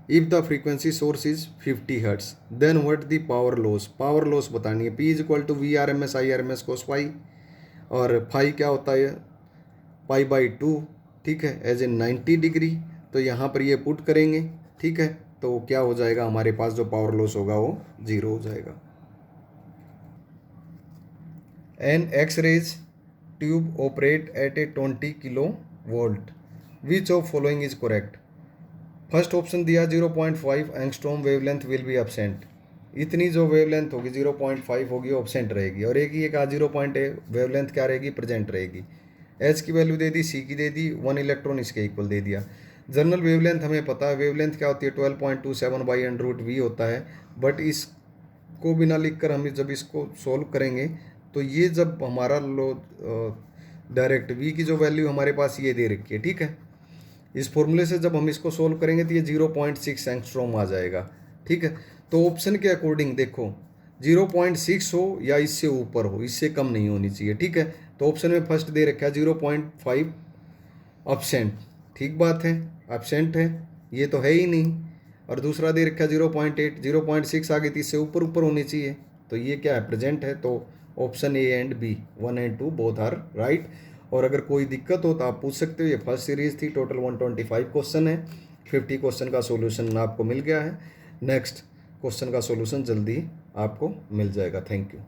if the frequency source is 50 hertz then what the power loss, power loss बतानी है, P = VRMS IRMS cos phi, और फाई क्या होता है π/2। ठीक है, एज ए 90 डिग्री, तो यहाँ पर ये पुट करेंगे। ठीक है, तो क्या हो जाएगा, हमारे पास जो पावर लॉस होगा वो 0 हो जाएगा। An X rays tube operate at a 20 kilovolt, which of following is correct. First option दिया 0.5 angstrom wavelength will be absent, इतनी जो वेवलेंथ होगी 0.5 होगी ऑब्सेंट रहेगी, और एक ही कहा 0.8 वेवलेंथ क्या रहेगी, प्रेजेंट रहेगी। एच की वैल्यू दे दी, सी की दे दी, 1 इलेक्ट्रॉन इसके इक्वल दे दिया। जनरल वेवलेंथ हमें पता है, वेवलेंथ क्या होती है 12.27/√v होता है, बट इसको बिना लिख कर हम जब इसको सोल्व करेंगे तो ये जब हमारा लो डायरेक्ट v की जो वैल्यू हमारे पास ये दे रखी है। ठीक है, इस फॉर्मूले से जब हम इसको सोल्व करेंगे तो ये 0.6 एंगस्ट्रॉम आ जाएगा। ठीक है, तो ऑप्शन के अकॉर्डिंग देखो 0.6 हो या इससे ऊपर हो, इससे कम नहीं होनी चाहिए। ठीक है, तो ऑप्शन में फर्स्ट दे रखा है 0.5 एब्सेंट, ठीक बात है, एब्सेंट है, ये तो है ही नहीं, और दूसरा दे रखा है 0.8, 0.6 आगे तो इससे ऊपर ऊपर होनी चाहिए, तो ये क्या है, प्रेजेंट है, तो option A and B 1 and 2 both are right. और अगर कोई दिक्कत हो तो आप पूछ सकते हो। ये फर्स्ट सीरीज़ थी, टोटल 125 क्वेश्चन है, 50 क्वेश्चन का सॉल्यूशन आपको मिल गया है। नेक्स्ट क्वेश्चन का सॉल्यूशन जल्दी आपको मिल जाएगा। Thank you.